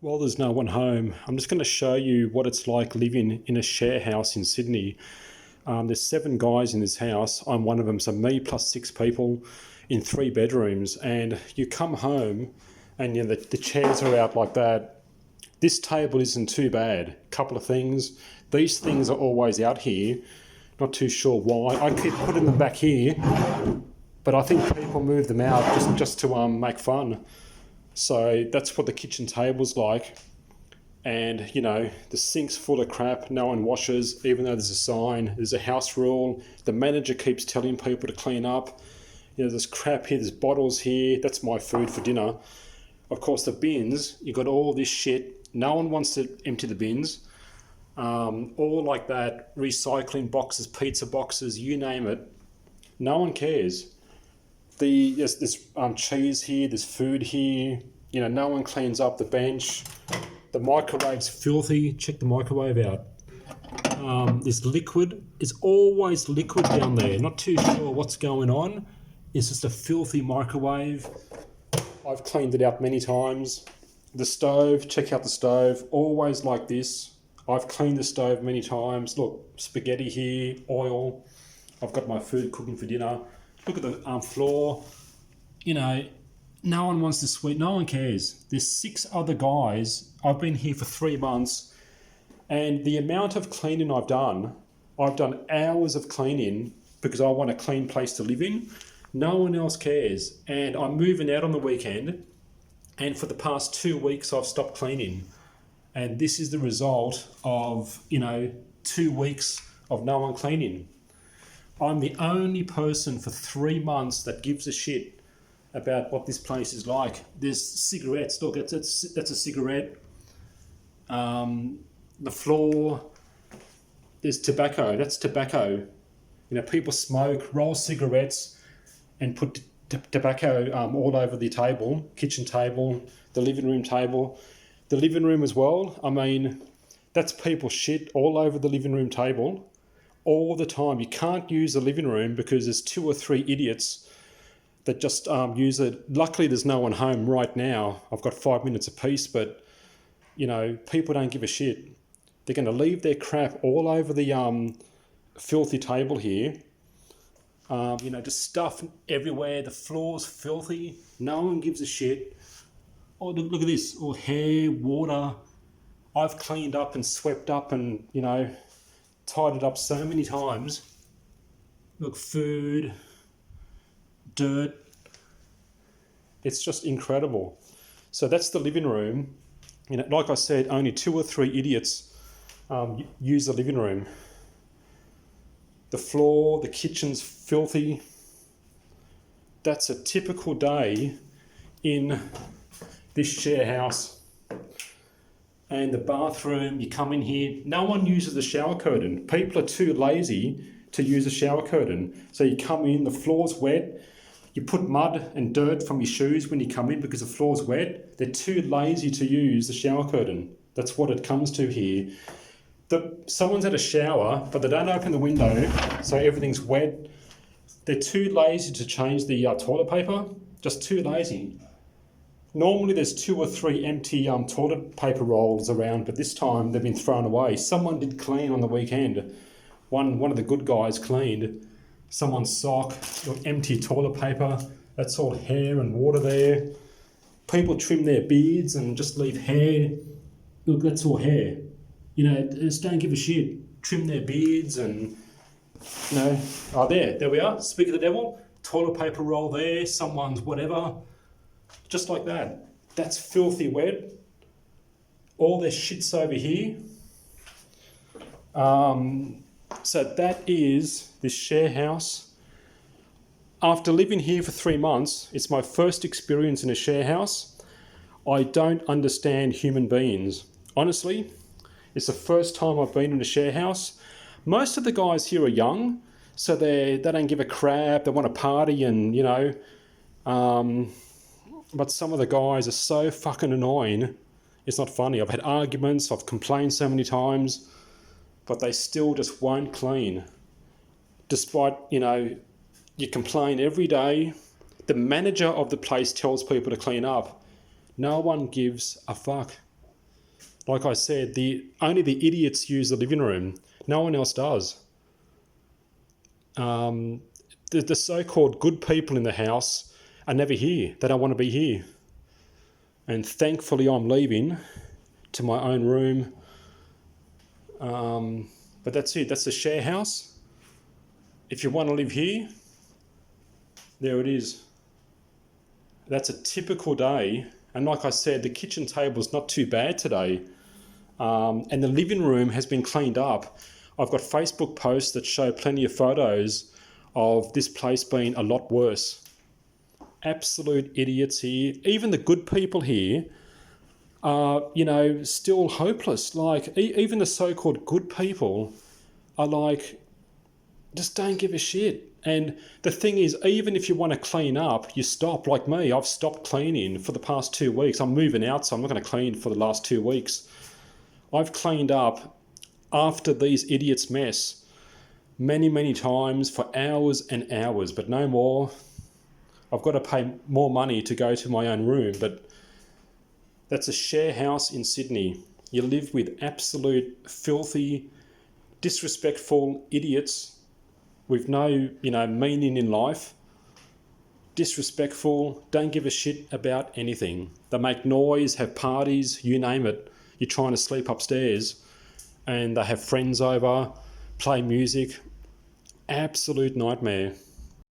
While there's no one home, I'm just going to show you what it's like living in a share house in Sydney. There's 7 guys in this house. I'm one of them, so me plus 6 people in 3 bedrooms. And you come home and the chairs are out like that. This table isn't too bad. Couple of things. These things are always out here. Not too sure why. I keep putting them back here, but I think people move them out just to make fun. So that's what the kitchen table's like. And, the sink's full of crap. No one washes, even though there's a sign. There's a house rule. The manager keeps telling people to clean up. There's crap here. There's bottles here. That's my food for dinner. Of course, the bins, you got all this shit. No one wants to empty the bins. All like that. Recycling boxes, pizza boxes, you name it. No one cares. There's cheese here, there's food here. No one cleans up the bench. The microwave's filthy. Check the microwave out. There's liquid. There's always liquid down there. Not too sure what's going on. It's just a filthy microwave. I've cleaned it out many times. The stove, check out the stove. Always like this. I've cleaned the stove many times. Look, spaghetti here, oil. I've got my food cooking for dinner. Look at the floor. No one wants to sweep. No one cares. There's 6 other guys. I've been here for 3 months. And the amount of cleaning I've done hours of cleaning because I want a clean place to live in. No one else cares. And I'm moving out on the weekend. And for the past 2 weeks, I've stopped cleaning. And this is the result of, 2 weeks of no one cleaning. I'm the only person for 3 months that gives a shit about what this place is like. There's cigarettes. Look, that's a cigarette. The floor. There's tobacco. That's tobacco. People smoke, roll cigarettes, and put tobacco all over the table, kitchen table, the living room table, the living room as well. I mean, that's people shit all over the living room table. All the time. You can't use the living room because there's 2 or 3 idiots that just use it. Luckily, there's no one home right now. I've got 5 minutes apiece, but, people don't give a shit. They're going to leave their crap all over the filthy table here. Just stuff everywhere. The floor's filthy. No one gives a shit. Oh, look at this. Oh, hair, water. I've cleaned up and swept up and, tied it up so many times. Look, food, dirt. It's just incredible. So that's the living room. Like I said, only 2 or 3 idiots use the living room. The floor, the kitchen's filthy. That's a typical day in this share house. And the bathroom, you come in here, no one uses the shower curtain. People are too lazy to use a shower curtain. So you come in, the floor's wet, you put mud and dirt from your shoes when you come in because the floor's wet. They're too lazy to use the shower curtain. That's what it comes to here. Someone's had a shower, but they don't open the window, so everything's wet. They're too lazy to change the toilet paper, just too lazy. Normally there's 2 or 3 empty toilet paper rolls around, but this time they've been thrown away. Someone did clean on the weekend. One of the good guys cleaned. Someone's sock, empty toilet paper. That's all hair and water there. People trim their beards and just leave hair. Look, that's all hair. Just don't give a shit. Trim their beards and, there we are. Speak of the devil. Toilet paper roll there. Someone's whatever. Just like that. That's filthy wet. All their shit's over here. So that is this share house. After living here for 3 months, it's my first experience in a share house. I don't understand human beings. Honestly, it's the first time I've been in a share house. Most of the guys here are young, so they don't give a crap. They want to party and, but some of the guys are so fucking annoying. It's not funny. I've had arguments. I've complained so many times, but they still just won't clean. Despite, you complain every day. The manager of the place tells people to clean up. No one gives a fuck. Like I said, only the idiots use the living room. No one else does. The so-called good people in the house are never here. They don't want to be here. And thankfully I'm leaving to my own room. But that's it. That's the share house. If you want to live here, there it is. That's a typical day. And like I said, the kitchen table's not too bad today. And the living room has been cleaned up. I've got Facebook posts that show plenty of photos of this place being a lot worse. Absolute idiots here. Even the good people here are, still hopeless. Like, even the so-called good people are like, just don't give a shit. And the thing is, even if you want to clean up, you stop. Like me, I've stopped cleaning for the past 2 weeks. I'm moving out, so I'm not going to clean for the last 2 weeks. I've cleaned up after these idiots' mess many, many times for hours and hours, but no more. I've got to pay more money to go to my own room, but that's a share house in Sydney. You live with absolute filthy, disrespectful idiots with no, meaning in life. Disrespectful, don't give a shit about anything. They make noise, have parties, you name it. You're trying to sleep upstairs and they have friends over, play music. Absolute nightmare.